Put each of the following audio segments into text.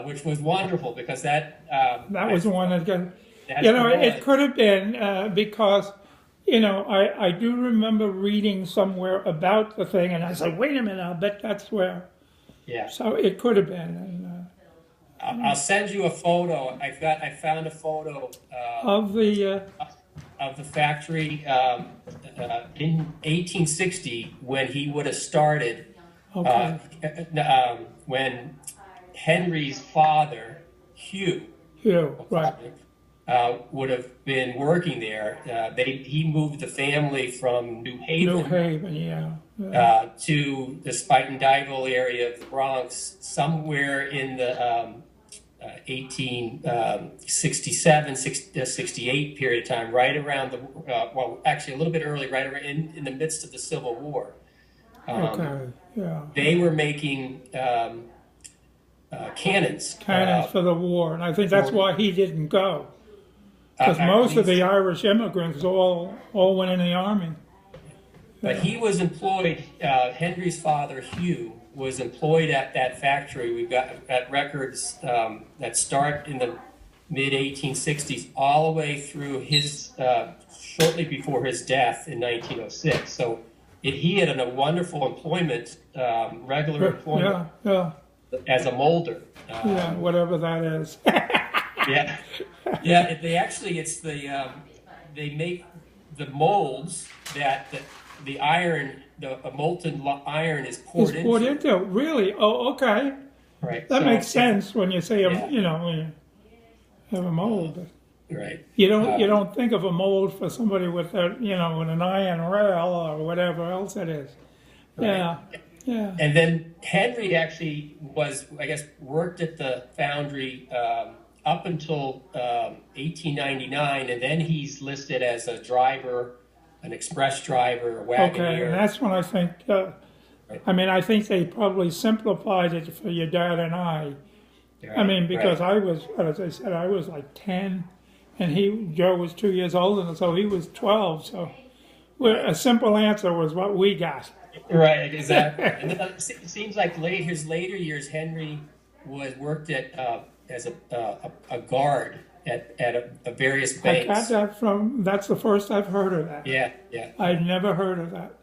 which was wonderful because that That was the one that got, that's you know, the it one. could have been because, you know, I do remember reading somewhere about the thing, and I said, wait a minute, I'll bet that's where. Yeah. So it could have been. And, I'll send you a photo. I found a photo of the, of the factory in 1860 when he would have started. okay, When Henry's father, Hugh, Hugh, right. would have been working there. He moved the family from New Haven, New Haven, yeah. to the Spuyten Duyvil area of the Bronx, somewhere in the 1867, 68 period of time, right around the, well, actually a little bit early, right around in the midst of the Civil War. Okay, yeah. They were making cannons. Cannons for the war, and I think that's why he didn't go. Because most of the Irish immigrants all went in the army. But he was employed, Henry's father, Hugh, was employed at that factory. We've got at records that start in the mid-1860s all the way through his, shortly before his death in 1906. So he had a wonderful employment, regular employment as a molder. Yeah, whatever that is. Yeah. Yeah, they actually, it's the, they make the molds that the iron, the molten iron is poured into. Really? Oh, okay. Right. That makes sense when you say, you know, when you have a mold. Right. You don't think of a mold for somebody with a, you know, with an iron rail or whatever else it is. Right. Yeah. Yeah. And then Henry actually was, I guess, worked at the foundry up until 1899, and then he's listed as a driver, an express driver, a wagoneer. Okay, and that's when I think, I mean, I think they probably simplified it for your dad and I. Right, I mean, because I was, as I said, I was like 10, and Joe was 2 years older, and so he was 12, so a simple answer was what we got. Right, exactly. And it seems like his later years, Henry worked at as a guard at a various banks. I got that that's the first I've heard of that. Yeah, yeah. I'd never heard of that.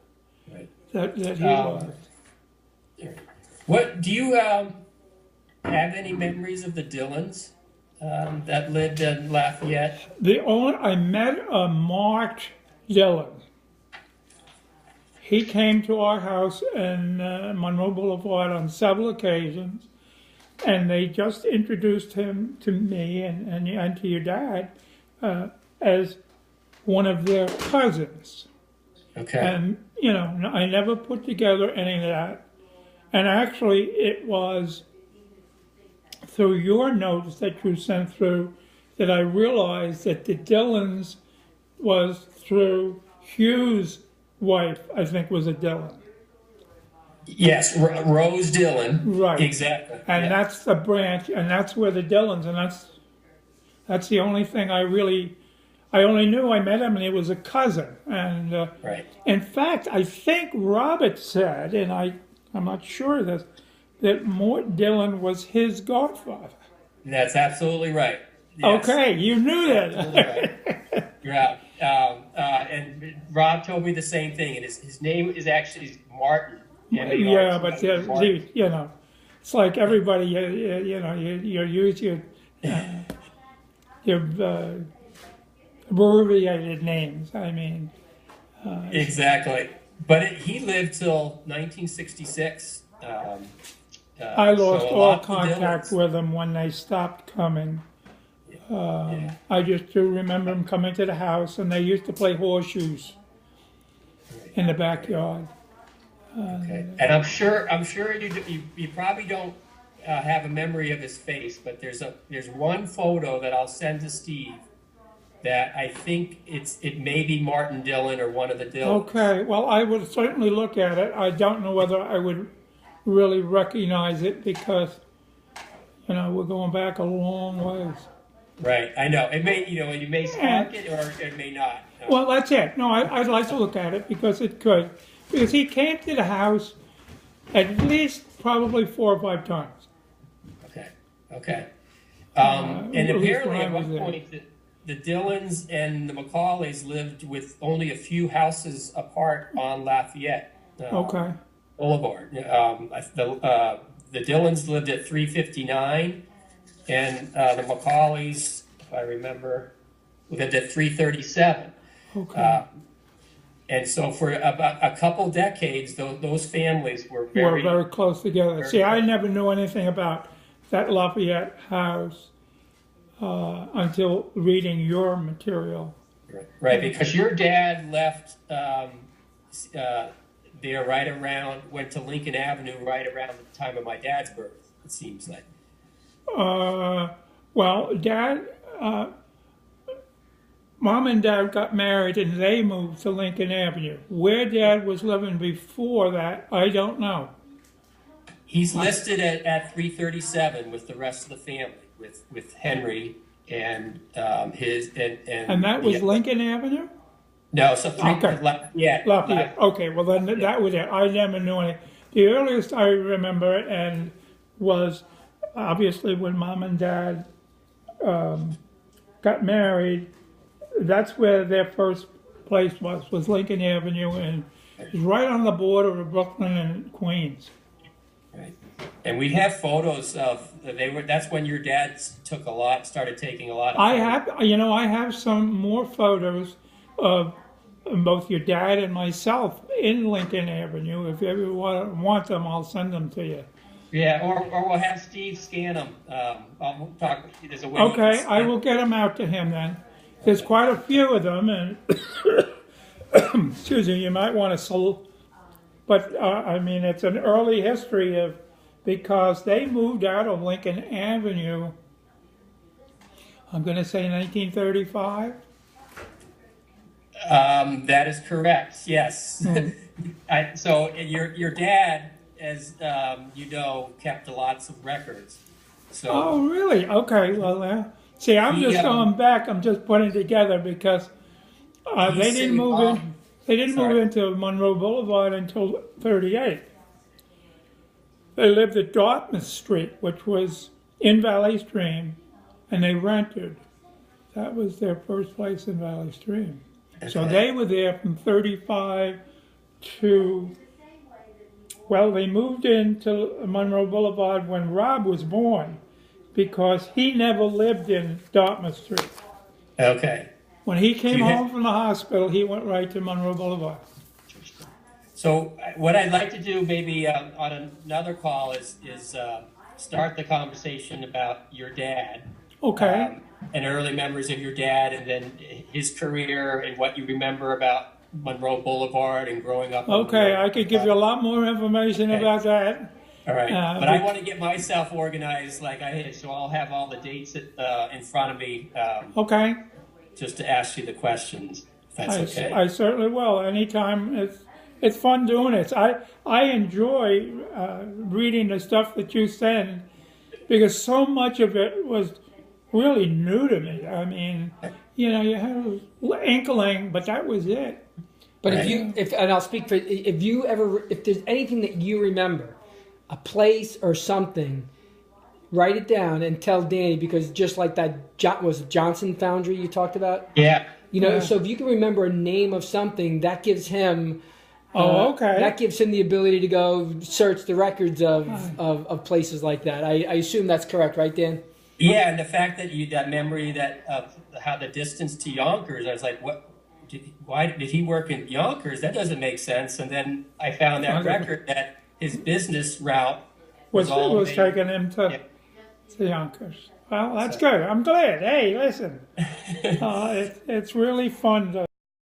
Right. That he was. What do you have any memories of the Dillons that lived in Lafayette? I met a Mark Dillon. He came to our house in Monroe Boulevard on several occasions, and they just introduced him to me and to your dad as one of their cousins. Okay. And, you know, I never put together any of that. And actually, it was through your notes that you sent through that I realized that the Dillons was through Hugh's wife, I think, was a Dillon. Yes, Rose Dillon. Right. Exactly. And that's the branch, and that's where the Dillons, and that's the only thing I only knew I met him, and he was a cousin. And right. In fact, I think Robert said, and I'm not sure of this, that Mort Dillon was his godfather. That's absolutely right. Yes. Okay, you knew that. Right. Yeah. And Rob told me the same thing, and his name is actually Martin. Yeah, but you know, it's like everybody, you know, you use your abbreviated names. I mean, exactly. But he lived till 1966. I lost all contact with them when they stopped coming. I just do remember them coming to the house, and they used to play horseshoes in the backyard. Okay, and I'm sure you probably don't have a memory of his face, but there's one photo that I'll send to Steve that I think it may be Martin Dillon or one of the Dillons. Okay, well, I would certainly look at it. I don't know whether I would really recognize it because, you know, we're going back a long ways. Right, I know. It may, you may spark it or it may not. No. Well, that's it. No, I'd like to look at it because it could. Because he came to the house at least probably 4 or 5 times. Okay. Okay. And at least apparently when I at was one there. point, the Dillons and the McCauleys lived with only a few houses apart on Lafayette Okay. Boulevard. The Dillons lived at 359, and the McCauleys, if I remember, lived at 337. Okay. And so for about a couple decades, those families were We're very close together. very See, I close. never knew anything about that Lafayette house until reading your material. Right, because your dad left there right around, went to Lincoln Avenue right around the time of my dad's birth, it seems like. Well, Mom and Dad got married and they moved to Lincoln Avenue. Where Dad was living before that, I don't know. He's listed at 337 with the rest of the family, with Henry and And that was Lincoln Avenue? No, so Okay. yeah. Lafayette. Okay, well then that was it. I never knew any. The earliest I remember and was obviously when Mom and Dad got married. That's where their first place was Lincoln Avenue, and it was right on the border of Brooklyn and Queens. Right. And we have photos of that's when your dad started taking a lot of I have some more photos of both your dad and myself in Lincoln Avenue. If you ever want them, I'll send them to you. Yeah, or we'll have Steve scan them. I'll talk. There's a way. Okay, I will get them out to him then. There's quite a few of them, and excuse me, you might want to but I mean, it's an early history because they moved out of Lincoln Avenue, I'm going to say 1935. That is correct. Yes. So your dad, as you know, kept lots of records. So. Oh, really? Okay. Well, see, I'm just going back. I'm just putting together because they didn't move in. They didn't move into Monroe Boulevard until '38. They lived at Dartmouth Street, which was in Valley Stream, and they rented. That was their first place in Valley Stream. Okay. So they were there from 35 to, well, they moved into Monroe Boulevard when Rob was born because he never lived in Dartmouth Street. Okay. When he came home from the hospital, he went right to Monroe Boulevard. So what I'd like to do maybe on another call is start the conversation about your dad. Okay. And early memories of your dad, and then his career and what you remember about Monroe Boulevard and growing up. Okay, I could give you a lot more information about that. All right, but I want to get myself organized like I did, so I'll have all the dates in front of me. Okay. Just to ask you the questions, if that's okay. I certainly will. Anytime. It's fun doing it. I enjoy reading the stuff that you send because so much of it was really new to me. I mean, you had an inkling, but that was it. But and I'll speak for, if there's anything that you remember, a place or something, write it down and tell Danny, because just like that, was it Johnson Foundry you talked about? Yeah. So if you can remember a name of something, that gives him... okay. That gives him the ability to go search the records of places like that. I assume that's correct, right, Dan? Yeah, and the fact that that memory of how the distance to Yonkers, I was like, why did he work in Yonkers? That doesn't make sense. And then I found that record that his business route was taking him to Yonkers. Well, that's good. I'm glad. Hey, listen, it's really fun to